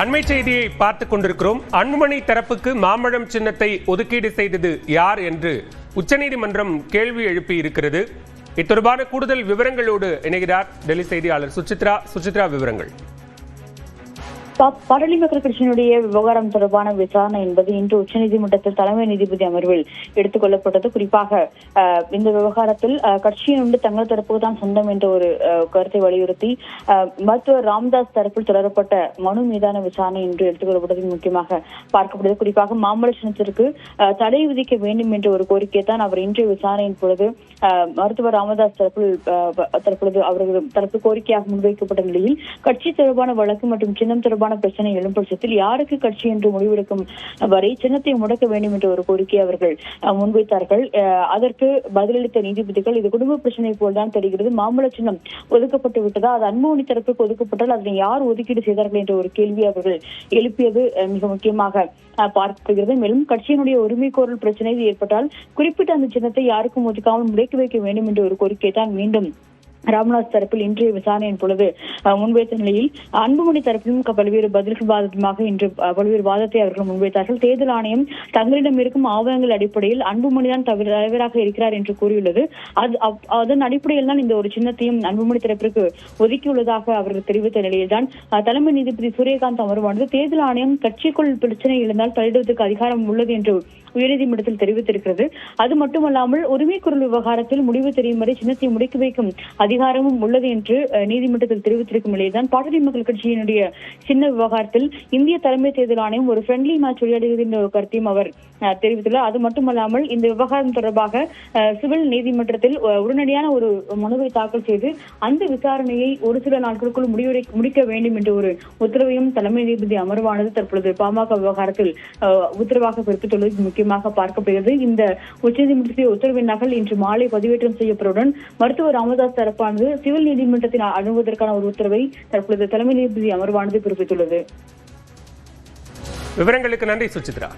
அண்மை செய்தியை பார்த்துக் கொண்டிருக்கிறோம். அன்புமணி தரப்புக்கு மாம்பழம் சின்னத்தை ஒதுக்கீடு செய்தது யார் என்று உச்சநீதிமன்றம் கேள்வி எழுப்பி இருக்கிறது. இத்தொடர்பான கூடுதல் விவரங்களோடு இணைகிறார் டெல்லி செய்தியாளர் சுசித்ரா. விவரங்கள். பாட்டாளி மக்கள் கட்சியினுடைய விவகாரம் தொடர்பான விசாரணை என்பது இன்று உச்சநீதிமன்றத்தில் தலைமை நீதிபதி அமர்வில் எடுத்துக் கொள்ளப்பட்டது. குறிப்பாக இந்த விவகாரத்தில் கட்சியினுண்டு தங்கள் தரப்புக்கு தான் சொந்தம் என்ற ஒரு கருத்தை வலியுறுத்தி மருத்துவர் ராமதாஸ் தரப்பில் தொடரப்பட்ட மனு மீதான விசாரணை இன்று எடுத்துக் கொள்ளப்பட்டது முக்கியமாக பார்க்கப்படுது. குறிப்பாக மாம்பழ சின்னத்திற்கு தடை விதிக்க வேண்டும் என்ற ஒரு கோரிக்கை தான் அவர் இன்றைய விசாரணையின் பொழுது மருத்துவர் ராமதாஸ் தரப்பில் அவர்கள் தரப்பு கோரிக்கையாக முன்வைக்கப்பட்ட நிலையில் கட்சி தொடர்பான வழக்கு மற்றும் சின்னம் தொடர்பான பிரச்சனை எழும் பட்சத்தில் யாருக்கு கட்சி என்று முடிவெடுக்கும் வரை சின்னத்தை முடக்க வேண்டும் என்ற ஒரு கோரிக்கையை அவர்கள் முன்வைத்தார்கள். அதற்கு பதிலளித்த நீதிபதிகள் இது குடும்ப பிரச்சனை போல்தான் தெரிகிறது, மாம்பழ சின்னம் ஒதுக்கப்பட்டு விட்டதா, அது அன்புமணி தரப்புக்கு ஒதுக்கப்பட்டால் அதனை யார் ஒதுக்கீடு செய்தார்கள் என்ற ஒரு கேள்வியை அவர்கள் எழுப்பியது மிக முக்கியமாக பார்க்கப்படுகிறது. மேலும் கட்சியினுடைய உரிமை கோரல் பிரச்சனை ஏற்பட்டால் குறிப்பிட்ட அந்த சின்னத்தை யாருக்கும் ஒதுக்காமல் முடக்கி வைக்க வேண்டும் என்ற ஒரு கோரிக்கை தான் மீண்டும் ராமதாஸ் தரப்பில் இன்றைய விசாரணையின் பொழுது முன்வைத்த நிலையில் அன்புமணி தரப்பிலும் பல்வேறு பதில்கள் வாதமாக இன்று பல்வேறு வாதத்தை அவர்கள் முன்வைத்தார்கள். தேர்தல் ஆணையம் தங்களிடம் இருக்கும் ஆவணங்கள் அடிப்படையில் அன்புமணிதான் தலைவராக இருக்கிறார் என்று கூறியுள்ளது. அதன் அடிப்படையில் தான் இந்த ஒரு சின்னத்தையும் அன்புமணி தரப்பிற்கு ஒதுக்கியுள்ளதாக அவர்கள் தெரிவித்த நிலையில்தான் தலைமை நீதிபதி சூரியகாந்த் அமர்வானது தேர்தல் ஆணையம் கட்சிக்குள் பிரச்சனை எழுந்தால் தலையிடுவதற்கு அதிகாரம் உள்ளது என்று உயர்நீதிமன்றத்தில் தெரிவித்திருக்கிறது. அது மட்டுமல்லாமல் உரிமை குரல் விவகாரத்தில் முடிவு தெரியும் வரை சின்னத்தை முடக்கி வைக்கும் அதிகாரமும் உள்ளது என்று நீதிமன்றத்தில் தெரிவித்திருக்கும் நிலையில்தான் பாட்டாளி மக்கள் கட்சியினுடைய சின்ன விவகாரத்தில் இந்திய தலைமை தேர்தல் ஆணையம் ஒரு ஃப்ரெண்ட்லி மேட்ச் விளையாடுகிறது என்ற ஒரு கருத்தையும் அவர் தெரிவித்துள்ளார். அது மட்டுமல்லாமல் இந்த விவகாரம் தொடர்பாக சிவில் நீதிமன்றத்தில் உடனடியான ஒரு மனுவை தாக்கல் செய்து அந்த விசாரணையை ஒரு சில நாட்களுக்குள் முடிக்க வேண்டும் என்ற ஒரு உத்தரவையும் தலைமை நீதிபதி அமர்வானது தற்பொழுது பாமக விவகாரத்தில் உத்தரவாக பிறப்பித்துள்ளது முக்கியமாக பார்க்கப்படுகிறது. இந்த உச்சநீதிமன்றத்தின் உத்தரவின் நகல் இன்று மாலை பதிவேற்றம் செய்யப்பட்டவுடன் மருத்துவர் ராமதாஸ் தரப்பானது சிவில் நீதிமன்றத்தில் அணுகுவதற்கான ஒரு உத்தரவை தற்பொழுது தலைமை நீதிபதி அமர்வானது பிறப்பித்துள்ளது. விவரங்களுக்கு நன்றி சுசித்ரா.